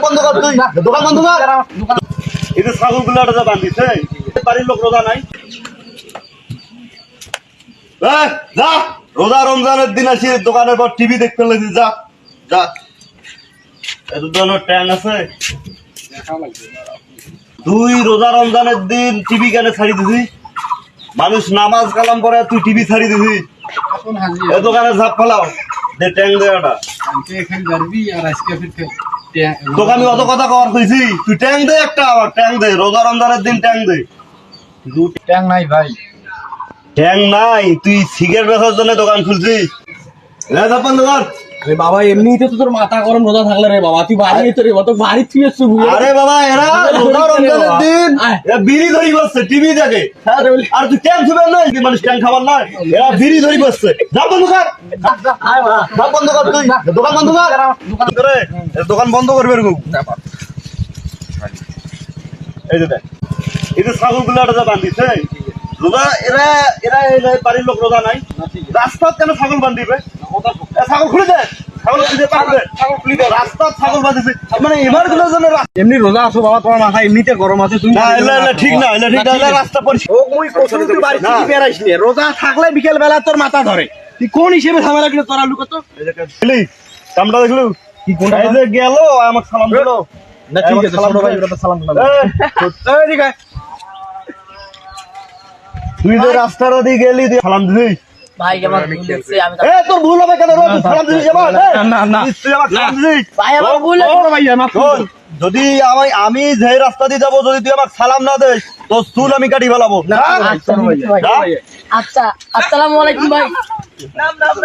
বন্ধ কর, তুই দোকান বন্ধ কর। এই যে ছাগল গুলো বান্ধিছে, বাড়ির লোক রোজা নাই। যা, রোজা রমজানের দিন আসি দোকানের পর টিভি দেখতে লাগছি। যা যা, এত ধরনের ট্যাং আছে। তুই রোজা রমজানের দিন টিভি কেন ছাড়ি দিবি? মানুষ নামাজ কালাম করে, তুই টিভি ছাড়ি দিবি? এ দোকানে ঝাপ ফেলাও, দে ট্যাং দেওয়াটা। তোকে আমি অত কথা কওয়ার কইছি, তুই ট্যাং দে একটা, আবার ট্যাং দে, রোজা রমজানের দিন ট্যাং দে। ট্যাং নাই ভাই। ট্যাং নাই? তুই সিগারেট বেচার জন্য দোকান খুলছিস? বন্ধ কর। আরে বাবা, এমনিতে তো তোর মাথা গরম রোজা থাকলে রে বাবা, তুই বাড়ি তো রে তো বাড়ি তুই এসে। আরে বাবা, এরা রোজা রমজানের দিন এরা বিড়ি ধরি বসছে, টিভি দেখে। আর তুই ট্যাং খাবার নয়, মানুষ ট্যাং খাবার নয়, এরা বিড়ি ধরি বসছে। যা বন্ধ কর, যা বন্ধ কর, তুই দোকান বন্ধ কর। দোকান বন্ধ করবে এরকম। এই যে দেখ, এই যে ছাগল গুলো বান্ধিছে রোজা, এরা এরা বাড়ির লোক রোজা নাই, রাস্তার কেন ছাগল বান্ধিবে? ছাগল খুলে দেয়, ছাগল খুলে পারবে, ছাগল খুলে দেয়, রাস্তার ছাগল বাঁধিছে। মানে এবার গুলোর জন্য এমনি রোজা আছো বাবা, তোমার মাথা এমনিতে গরম আছে। তুমি না, এলা ঠিক না, এলা ঠিক না, রাস্তা পরিষ্কার। ও মুই কোথাও তুই বাড়ি থেকে বেরাইস নি, রোজা থাকলে বিকেল বেলা তোর মাথা ধরে। তুই কোন হিসেবে ঝামেলা করে তোরা লুকো তো? কামটা দেখলু কি কোনটা? এই যে গেল আমাকে সালাম দিল। না ঠিক আছে, ছোট ভাই ওটা তো সালাম দিলাম। এই দিকে তুই যে রাস্তার ওদিকে গেলি, তুই সালাম দিবি? ভাই আমার ভুল হয়েছে, আমি এ তোর ভুল হবে কেন? তুই সালাম দিবি আমার? না না, তুই আমার সালাম দিবি? ভাই আমার ভুল হয়েছে। ছোট ভাই আমার শোন, যদি আমি যে রাস্তা দিয়ে যাবো, যদি তুই আমাকে সালাম না দিস, তোর চুল আমি কাটি ফেলাবো। ছোট ভাই। আচ্ছা, আসসালামু আলাইকুম ভাই।